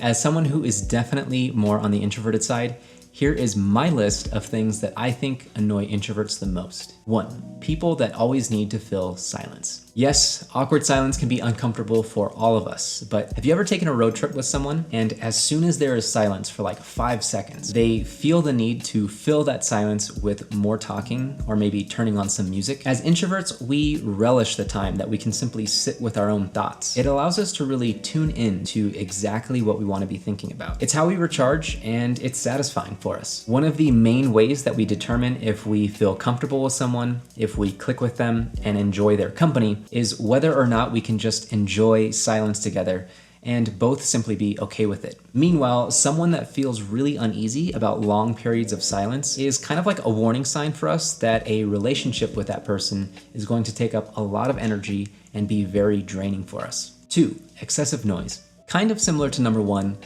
As someone who is definitely more on the introverted side, here is my list of things that I think annoy introverts the most. 1. People that always need to fill silence. Yes, awkward silence can be uncomfortable for all of us, but have you ever taken a road trip with someone and as soon as there is silence for like 5 seconds, they feel the need to fill that silence with more talking or maybe turning on some music? As introverts, we relish the time that we can simply sit with our own thoughts. It allows us to really tune in to exactly what we want to be thinking about. It's how we recharge and it's satisfying for us. One of the main ways that we determine if we feel comfortable with someone, if we click with them and enjoy their company, is whether or not we can just enjoy silence together and both simply be okay with it. Meanwhile, someone that feels really uneasy about long periods of silence is kind of like a warning sign for us that a relationship with that person is going to take up a lot of energy and be very draining for us. 2. Excessive noise. Kind of similar to number 1,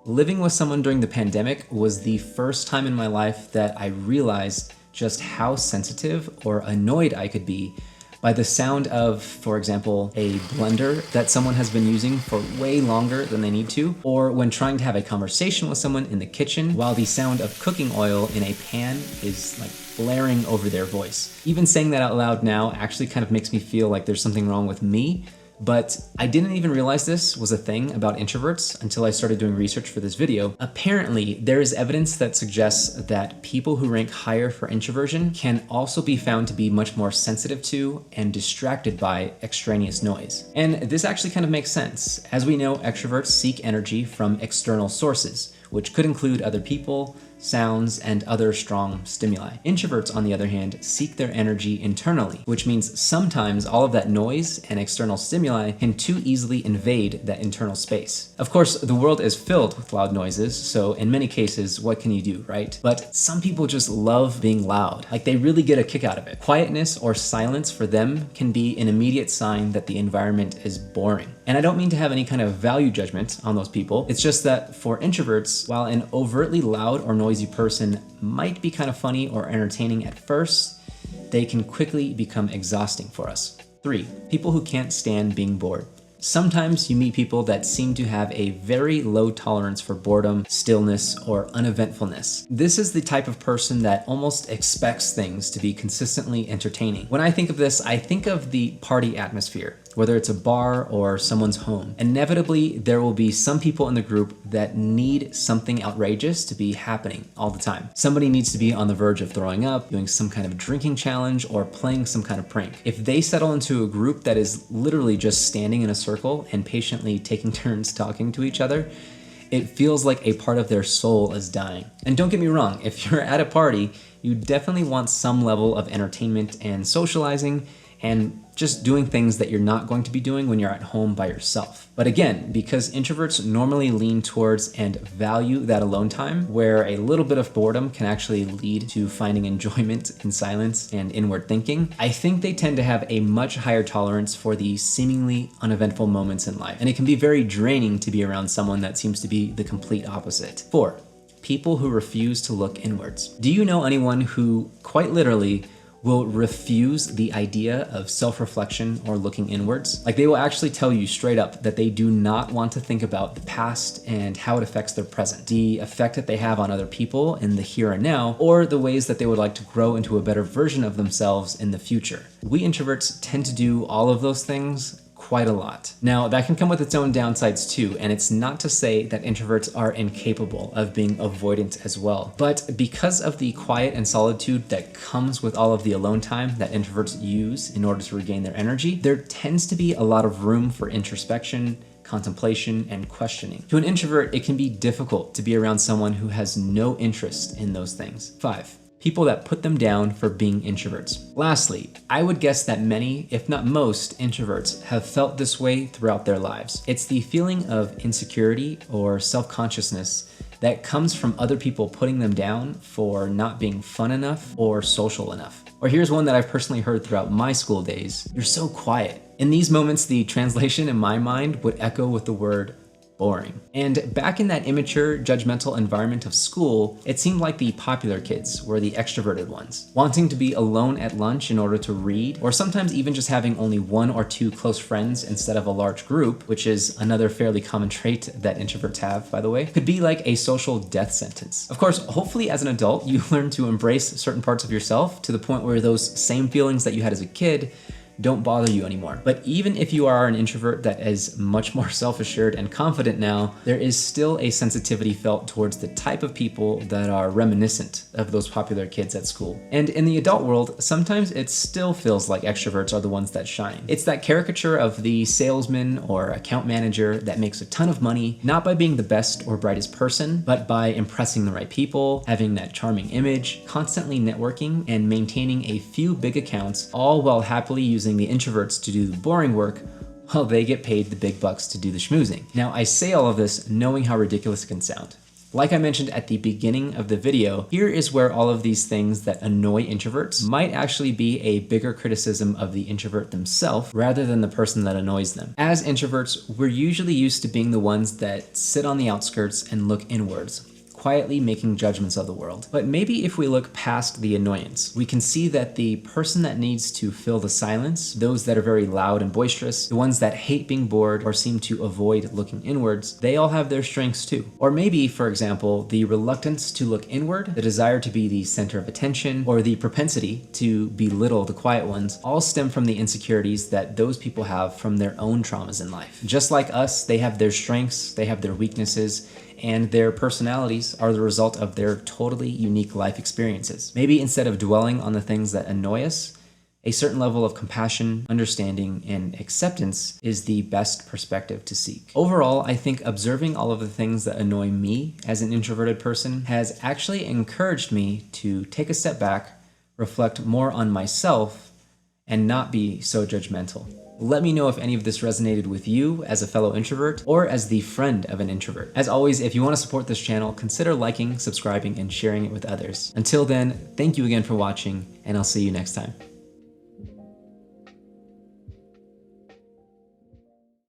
living with someone during the pandemic was the first time in my life that I realized just how sensitive or annoyed I could be by the sound of, for example, a blender that someone has been using for way longer than they need to, or when trying to have a conversation with someone in the kitchen while the sound of cooking oil in a pan is like blaring over their voice. Even saying that out loud now actually kind of makes me feel like there's something wrong with me. But I didn't even realize this was a thing about introverts until I started doing research for this video. Apparently, there is evidence that suggests that people who rank higher for introversion can also be found to be much more sensitive to and distracted by extraneous noise. And this actually kind of makes sense. As we know, extroverts seek energy from external sources, which could include other people, sounds, and other strong stimuli. Introverts, on the other hand, seek their energy internally, which means sometimes all of that noise and external stimuli can too easily invade that internal space. Of course, the world is filled with loud noises, so in many cases, what can you do, right? But some people just love being loud, like they really get a kick out of it. Quietness or silence for them can be an immediate sign that the environment is boring. And I don't mean to have any kind of value judgment on those people. It's just that for introverts, while an overtly loud or noisy person might be kind of funny or entertaining at first, they can quickly become exhausting for us. 3. People who can't stand being bored. Sometimes you meet people that seem to have a very low tolerance for boredom, stillness, or uneventfulness. This is the type of person that almost expects things to be consistently entertaining. When I think of this, I think of the party atmosphere. Whether it's a bar or someone's home. Inevitably, there will be some people in the group that need something outrageous to be happening all the time. Somebody needs to be on the verge of throwing up, doing some kind of drinking challenge, or playing some kind of prank. If they settle into a group that is literally just standing in a circle and patiently taking turns talking to each other, it feels like a part of their soul is dying. And don't get me wrong, if you're at a party, you definitely want some level of entertainment and socializing and just doing things that you're not going to be doing when you're at home by yourself. But again, because introverts normally lean towards and value that alone time, where a little bit of boredom can actually lead to finding enjoyment in silence and inward thinking, I think they tend to have a much higher tolerance for the seemingly uneventful moments in life. And it can be very draining to be around someone that seems to be the complete opposite. 4. People who refuse to look inwards. Do you know anyone who quite literally will refuse the idea of self-reflection or looking inwards? Like they will actually tell you straight up that they do not want to think about the past and how it affects their present, the effect that they have on other people in the here and now, or the ways that they would like to grow into a better version of themselves in the future. We introverts tend to do all of those things quite a lot. Now, that can come with its own downsides too, and it's not to say that introverts are incapable of being avoidant as well. But because of the quiet and solitude that comes with all of the alone time that introverts use in order to regain their energy, there tends to be a lot of room for introspection, contemplation, and questioning. To an introvert, it can be difficult to be around someone who has no interest in those things. 5. People that put them down for being introverts. Lastly, I would guess that many, if not most, introverts have felt this way throughout their lives. It's the feeling of insecurity or self-consciousness that comes from other people putting them down for not being fun enough or social enough. Or here's one that I've personally heard throughout my school days: "You're so quiet." In these moments, the translation in my mind would echo with the word boring. And back in that immature, judgmental environment of school, it seemed like the popular kids were the extroverted ones, wanting to be alone at lunch in order to read, or sometimes even just having only 1 or 2 close friends instead of a large group, which is another fairly common trait that introverts have, by the way, could be like a social death sentence. Of course, hopefully as an adult, you learn to embrace certain parts of yourself to the point where those same feelings that you had as a kid don't bother you anymore. But even if you are an introvert that is much more self-assured and confident now, there is still a sensitivity felt towards the type of people that are reminiscent of those popular kids at school. And in the adult world, sometimes it still feels like extroverts are the ones that shine. It's that caricature of the salesman or account manager that makes a ton of money, not by being the best or brightest person, but by impressing the right people, having that charming image, constantly networking, and maintaining a few big accounts, all while happily using the introverts to do the boring work while they get paid the big bucks to do the schmoozing. Now, I say all of this knowing how ridiculous it can sound. Like I mentioned at the beginning of the video, here is where all of these things that annoy introverts might actually be a bigger criticism of the introvert themselves rather than the person that annoys them. As introverts, we're usually used to being the ones that sit on the outskirts and look inwards, quietly making judgments of the world. But maybe if we look past the annoyance, we can see that the person that needs to fill the silence, those that are very loud and boisterous, the ones that hate being bored or seem to avoid looking inwards, they all have their strengths too. Or maybe, for example, the reluctance to look inward, the desire to be the center of attention, or the propensity to belittle the quiet ones, all stem from the insecurities that those people have from their own traumas in life. Just like us, they have their strengths, they have their weaknesses, and their personalities are the result of their totally unique life experiences. Maybe instead of dwelling on the things that annoy us, a certain level of compassion, understanding, and acceptance is the best perspective to seek. Overall, I think observing all of the things that annoy me as an introverted person has actually encouraged me to take a step back, reflect more on myself, and not be so judgmental. Let me know if any of this resonated with you as a fellow introvert or as the friend of an introvert. As always, if you want to support this channel, consider liking, subscribing, and sharing it with others. Until then, thank you again for watching, and I'll see you next time.